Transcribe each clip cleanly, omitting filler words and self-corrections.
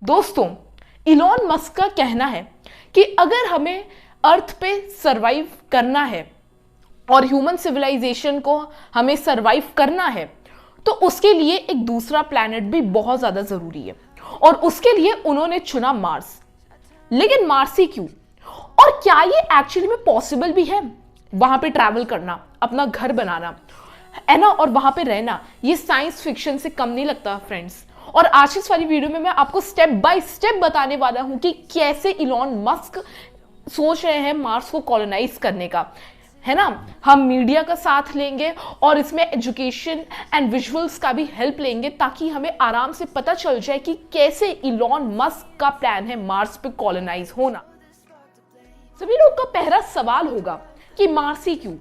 दोस्तों, Elon Musk का कहना है कि अगर हमें अर्थ पे सरवाइव करना है और ह्यूमन सिविलाइजेशन को हमें सरवाइव करना है तो उसके लिए एक दूसरा प्लैनेट भी बहुत ज्यादा जरूरी है और उसके लिए उन्होंने चुना मार्स। लेकिन मार्स ही क्यों, और क्या ये एक्चुअली में पॉसिबल भी है? वहां पे ट्रैवल करना, अपना घर बनाना है ना, और वहां पे रहना, ये साइंस फिक्शन से कम नहीं लगता फ्रेंड्स। और आज इस वाली वीडियो में मैं आपको स्टेप बाय स्टेप बताने वाला हूं कि कैसे इलॉन मस्क सोच रहे हैं मार्स को कॉलोनाइज करने का, है ना। हम मीडिया का साथ लेंगे और इसमें एजुकेशन एंड विजुअल्स का भी हेल्प लेंगे ताकि हमें आराम से पता चल जाए कि कैसे इलॉन मस्क का प्लान है मार्स पे कॉलोनाइज होना। सभी लोग का पहला सवाल होगा कि मार्स ही क्यों?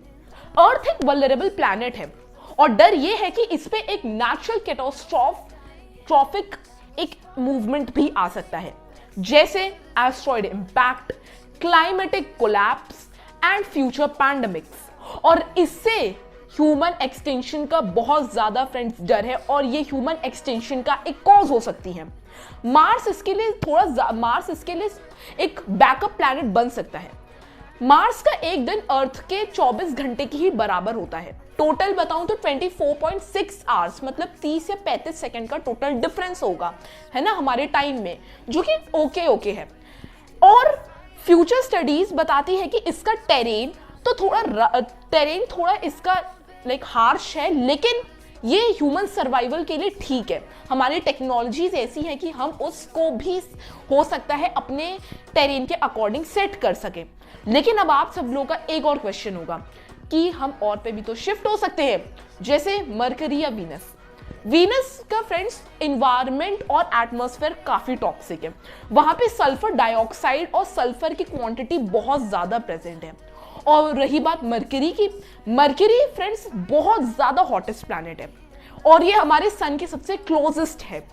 अर्थ एक वल्नरेबल प्लैनेट है और डर यह है कि इस पे एक नेचुरल कैटास्ट्रोफिक एक मूवमेंट भी आ सकता है, जैसे asteroid impact, climatic collapse and future pandemics. और इससे ह्यूमन एक्सटेंशन का बहुत ज्यादा फ्रेंड्स डर है और ये ह्यूमन एक्सटेंशन का एक कॉज हो सकती है। मार्स इसके लिए एक बैकअप प्लैनेट बन सकता है। मार्स का एक दिन अर्थ के 24 घंटे की ही बराबर होता है। टोटल बताऊं तो 24.6 आवर्स, मतलब 30 या 35 सेकंड का टोटल डिफरेंस होगा, है ना, हमारे टाइम में, जो कि ओके है। और फ्यूचर स्टडीज बताती है कि इसका टेरेन थोड़ा इसका हार्श है, लेकिन ये ह्यूमन सर्वाइवल के लिए ठीक है। हमारी टेक्नोलॉजीज ऐसी है कि हम उसको भी हो सकता है अपने टेरेन के अकॉर्डिंग सेट कर सके। लेकिन अब आप सब लोगों का एक और क्वेश्चन होगा कि हम और पे भी तो शिफ्ट हो सकते हैं, जैसे मरकरी या वीनस का फ्रेंड्स इन्वायरमेंट और एटमॉस्फेयर काफी टॉक्सिक है। वहां पे सल्फर डाइऑक्साइड और सल्फर की क्वांटिटी बहुत ज्यादा प्रेजेंट है। और रही बात मरकरी की, मरकरी फ्रेंड्स बहुत ज्यादा हॉटेस्ट प्लैनेट है और ये हमारे सन के सबसे क्लोजेस्ट है।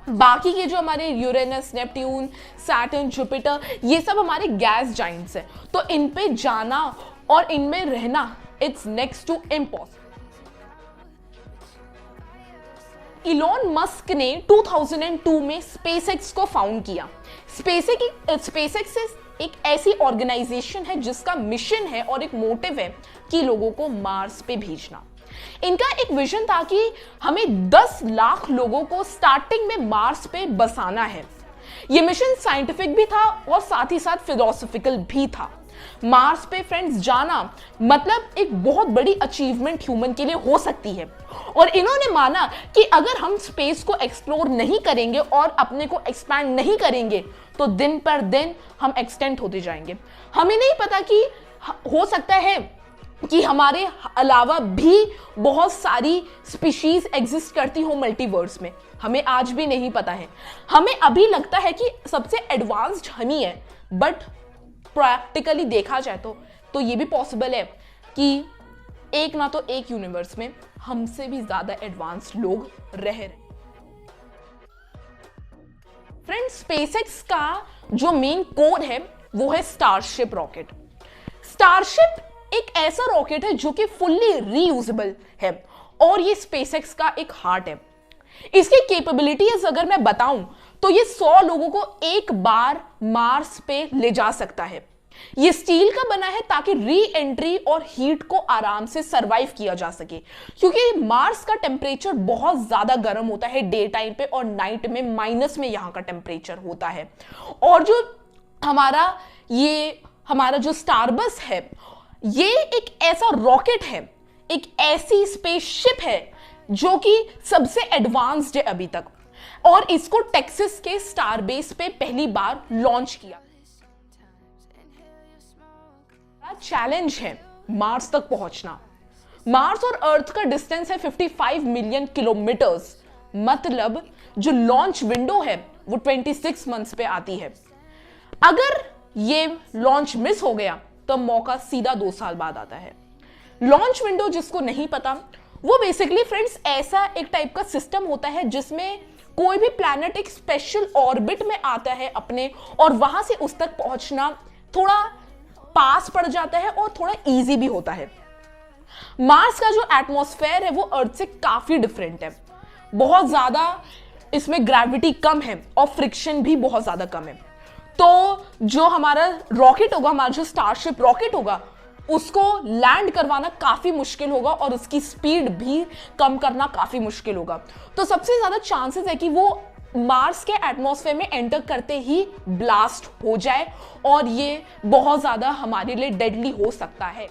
बाकी के जो हमारे यूरेनस, नेपट्यून, सैटर्न, जुपिटर, ये सब हमारे गैस जाइंट्स हैं, तो इन पे जाना और इनमें रहना it's next to impossible. Elon Musk ने 2002 में स्पेसएक्स को फाउंड किया। स्पेसएक्स एक ऐसी ऑर्गेनाइजेशन है जिसका मिशन है और एक मोटिव है कि लोगों को मार्स पे भेजना। इनका एक विजन था कि हमें 10 लाख लोगों को स्टार्टिंग में मार्स पे बसाना है। यह मिशन साइंटिफिक भी था और साथ ही साथ फिलोसॉफिकल भी था। मार्स पे फ्रेंड्स जाना मतलब एक बहुत बड़ी अचीवमेंट ह्यूमन के लिए हो सकती है और इन्होंने माना कि अगर हम स्पेस को एक्सप्लोर नहीं करेंगे और अपने को एक्सपैंड नहीं करेंगे तो दिन पर दिन हम एक्सटेंड होते जाएंगे। हमें नहीं पता कि हो सकता है कि हमारे अलावा भी बहुत सारी स्पीशीज एग्जिस्ट करती हो मल्टीवर्स में, हमें आज भी नहीं पता है। हमें अभी लगता है कि सबसे एडवांस्ड हम ही है, बट प्रैक्टिकली देखा जाए तो ये भी पॉसिबल है कि एक ना तो एक यूनिवर्स में हमसे भी ज्यादा एडवांस्ड लोग रह रहे। फ्रेंड्स, स्पेसएक्स का जो मेन कोड है वो है स्टारशिप रॉकेट। स्टारशिप एक ऐसा रॉकेट है जो कि फुल्ली रीयूजेबल है और ये स्पेसएक्स का एक हार्ट है। इसकी कैपेबिलिटीज अगर मैं बताऊं तो ये 100 लोगों को एक बार मार्स पे ले जा सकता है। ये स्टील का बना है ताकि री एंट्री और हीट को आराम से सरवाइव किया जा सके, क्योंकि मार्स का टेम्परेचर बहुत ज्यादा गर्म होता है डे टाइम पे और नाइट में माइनस में यहां का टेम्परेचर होता है। और जो हमारा जो स्टारबस है, ये एक ऐसा रॉकेट है, एक ऐसी स्पेसशिप है जो कि सबसे एडवांस्ड है अभी तक, और इसको टेक्सास के स्टारबेस पे पहली बार लॉन्च किया। चैलेंज है मार्स तक पहुंचना। मार्स और अर्थ का डिस्टेंस है 55 मिलियन किलोमीटर्स, मतलब जो लॉन्च विंडो है वो 26 मंथ्स पे आती है। अगर ये लॉन्च मिस हो गया तो मौका सीधा 2 साल बाद आता है। लॉन्च विंडो जिसको नहीं पता, वो बेसिकली फ्रेंड्स ऐसा एक टाइप का सिस्टम होता है जिसमें कोई भी प्लैनेट एक स्पेशल ऑर्बिट में आता है अपने, और वहां से उस तक पहुंचना थोड़ा पास पड़ जाता है और थोड़ा इजी भी होता है। मार्स का जो एटमॉस्फेयर है वो अर्थ से काफी डिफरेंट है, बहुत ज्यादा इसमें ग्रेविटी कम है और फ्रिक्शन भी बहुत ज्यादा कम है। तो जो हमारा रॉकेट होगा, हमारा जो स्टारशिप रॉकेट होगा, उसको लैंड करवाना काफी मुश्किल होगा और उसकी स्पीड भी कम करना काफी मुश्किल होगा। तो सबसे ज्यादा चांसेस है कि वो मार्स के एटमॉस्फेयर में एंटर करते ही ब्लास्ट हो जाए और ये बहुत ज्यादा हमारे लिए डेडली हो सकता है।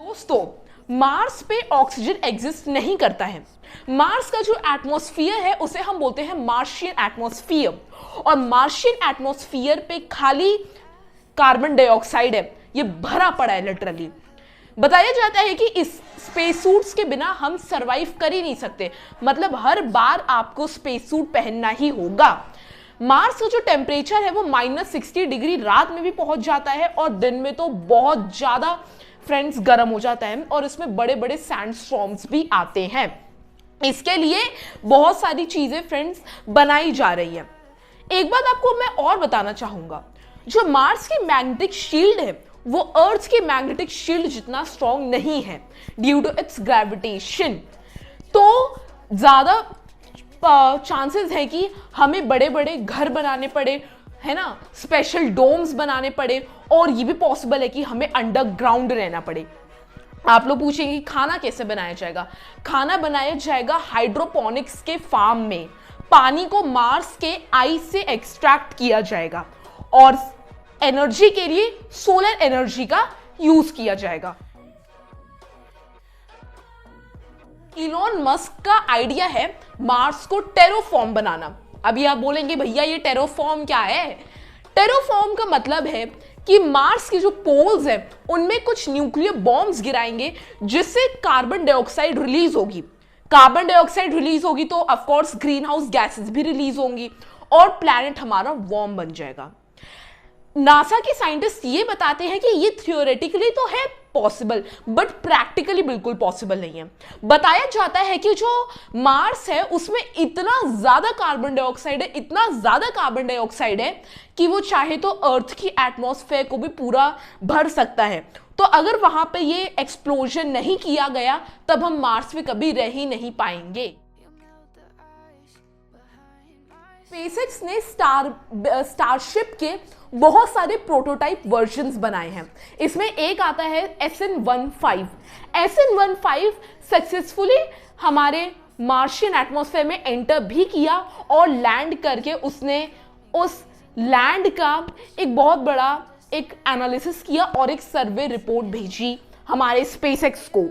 दोस्तों, मार्स पे ऑक्सीजन एग्जिस्ट नहीं करता है। मार्स का जो एटमॉस्फेयर है उसे हम बोलते हैं मार्शियन एटमॉस्फेयर, और मार्शियन एटमॉस्फेयर पे खाली कार्बन डाइऑक्साइड है, ये भरा पड़ा है लिटरली। बताया जाता है कि इस स्पेस सूट्स के बिना हम सरवाइव कर ही नहीं सकते, मतलब हर बार आपको स्पेस सूट पहनना ही होगा। मार्स का जो टेम्परेचर है वो -60 डिग्री रात में भी पहुंच जाता है और दिन में तो बहुत ज्यादा फ्रेंड्स गर्म हो जाता है और इसमें बड़े बड़े सैंडस्टॉर्म्स भी आते हैं। इसके लिए बहुत सारी चीजें फ्रेंड्स बनाई जा रही है। एक बात आपको मैं और बताना चाहूंगा, जो मार्स की मैग्नेटिक शील्ड है वो अर्थ के मैग्नेटिक शील्ड जितना स्ट्रॉन्ग नहीं है ड्यू टू इट्स ग्रेविटेशन। तो ज्यादा चांसेस है कि हमें बड़े बड़े घर बनाने पड़े, है ना, स्पेशल डोम्स बनाने पड़े, और ये भी पॉसिबल है कि हमें अंडरग्राउंड रहना पड़े। आप लोग पूछेंगे खाना कैसे बनाया जाएगा? खाना बनाया जाएगा हाइड्रोपोनिक्स के फार्म में। पानी को मार्स के आइस से एक्सट्रैक्ट किया जाएगा और एनर्जी के लिए सोलर एनर्जी का यूज किया जाएगा। इलॉन मस्क का आइडिया है मार्स को टेरोफॉर्म बनाना। अभी आप बोलेंगे भैया ये टेरोफॉर्म क्या है? टेरोफॉर्म का मतलब है कि मार्स के जो पोल्स हैं उनमें कुछ न्यूक्लियर बॉम्ब्स गिराएंगे जिससे कार्बन डाइऑक्साइड रिलीज होगी। कार्बन डाइऑक्साइड रिलीज होगी तो of course green house gases भी रिलीज होंगी और प्लैनेट हमारा वार्म बन जाएगा। नासा के साइंटिस्ट ये बताते हैं कि ये थियोरेटिकली तो है पॉसिबल, बट प्रैक्टिकली बिल्कुल पॉसिबल नहीं है। बताया जाता है कि जो मार्स है उसमें इतना ज्यादा कार्बन डाइऑक्साइड है, इतना ज्यादा कार्बन डाइऑक्साइड है कि वो चाहे तो अर्थ की एटमॉस्फेयर को भी पूरा भर सकता है। तो अगर वहां पे ये एक्सप्लोजन नहीं किया गया तब हम मार्स पे कभी रह ही नहीं पाएंगे। स्पेसएक्स ने स्टारशिप के बहुत सारे प्रोटोटाइप वर्जन्स बनाए हैं। इसमें एक आता है SN15। SN15 सक्सेसफुली हमारे मार्शियन एटमॉस्फेयर में एंटर भी किया और लैंड करके उसने उस लैंड का एक बहुत बड़ा एक एनालिसिस किया और एक सर्वे रिपोर्ट भेजी हमारे स्पेसएक्स को।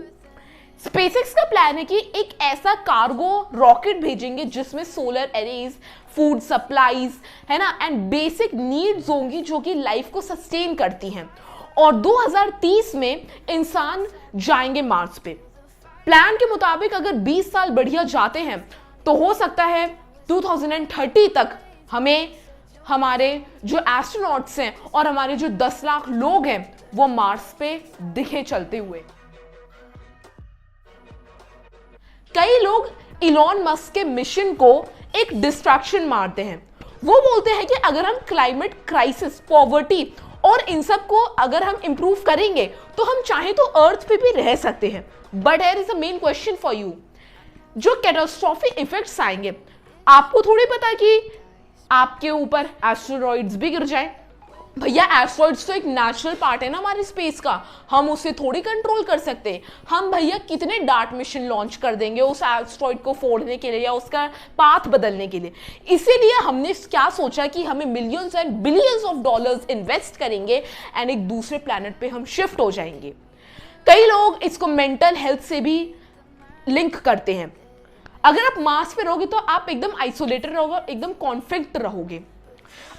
स्पेसएक्स का प्लान है कि एक ऐसा कार्गो रॉकेट भेजेंगे जिसमें सोलर एरेज, फूड सप्लाईज, है ना, एंड बेसिक नीड्स होंगी जो कि लाइफ को सस्टेन करती हैं, और 2030 में इंसान जाएंगे मार्स पे। प्लान के मुताबिक अगर 20 साल बढ़िया जाते हैं तो हो सकता है 2030 तक हमें हमारे जो एस्ट्रोनॉट्स हैं और हमारे जो 10 लाख लोग हैं वो मार्स पे दिखे चलते हुए। कई लोग इलॉन मस्क के मिशन को एक डिस्ट्रैक्शन मारते हैं। वो बोलते हैं कि अगर हम क्लाइमेट क्राइसिस, पॉवर्टी और इन सब को अगर हम इंप्रूव करेंगे तो हम चाहे तो अर्थ पे भी रह सकते हैं। But here is a main question for you, जो कैटास्ट्रोफिक इफेक्ट्स आएंगे, आपको थोड़ी पता कि आपके ऊपर एस्टेरॉइड्स भी गिर जाए। भैया एस्ट्रॉइड्स तो एक नेचुरल पार्ट है ना हमारे स्पेस का, हम उसे थोड़ी कंट्रोल कर सकते हैं। हम भैया कितने डार्ट मिशन लॉन्च कर देंगे उस एस्ट्रॉइड को फोड़ने के लिए या उसका पाथ बदलने के लिए। इसीलिए हमने क्या सोचा कि हमें millions and billions of dollars invest करेंगे एंड एक दूसरे प्लैनेट पे हम शिफ्ट हो जाएंगे। कई लोग इसको मेंटल हेल्थ से भी लिंक करते हैं। अगर आप मार्स पे रहोगे तो आप एकदम आइसोलेटेड रहोगे, एकदम कॉन्फ्लिक्ट रहोगे,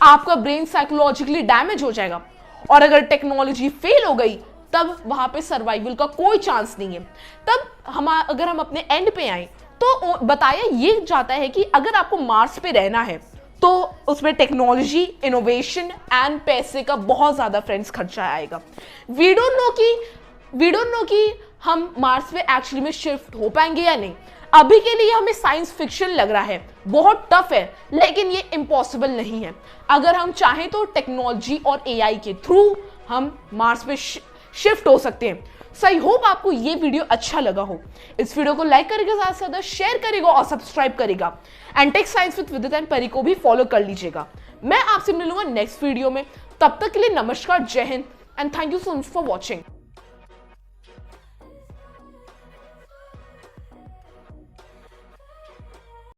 आपका ब्रेन साइकोलॉजिकली डैमेज हो जाएगा, और अगर टेक्नोलॉजी फेल हो गई तब वहां पे सर्वाइवल का कोई चांस नहीं है। तब अगर हम अपने एंड पे आए तो बताया ये जाता है कि अगर आपको मार्स पे रहना है तो उसमें टेक्नोलॉजी, इनोवेशन एंड पैसे का बहुत ज्यादा फ्रेंड्स खर्चा आएगा। वी डोंट नो कि हम मार्स पे एक्चुअली में शिफ्ट हो पाएंगे या नहीं। अभी के लिए हमें साइंस फिक्शन लग रहा है, बहुत टफ है, लेकिन ये इम्पॉसिबल नहीं है। अगर हम चाहें तो टेक्नोलॉजी और AI के थ्रू हम मार्स पे शिफ्ट हो सकते हैं। सो आई होप आपको ये वीडियो अच्छा लगा हो। इस वीडियो को लाइक करेगा, ज्यादा से ज्यादा शेयर करेगा और सब्सक्राइब करेगा। एंड टेक साइंस विद विदित एंड परी को भी फॉलो कर लीजिएगा। मैं आपसे मिलूंगा नेक्स्ट वीडियो में। तब तक के लिए नमस्कार, जय Hind and thank you so much for watching.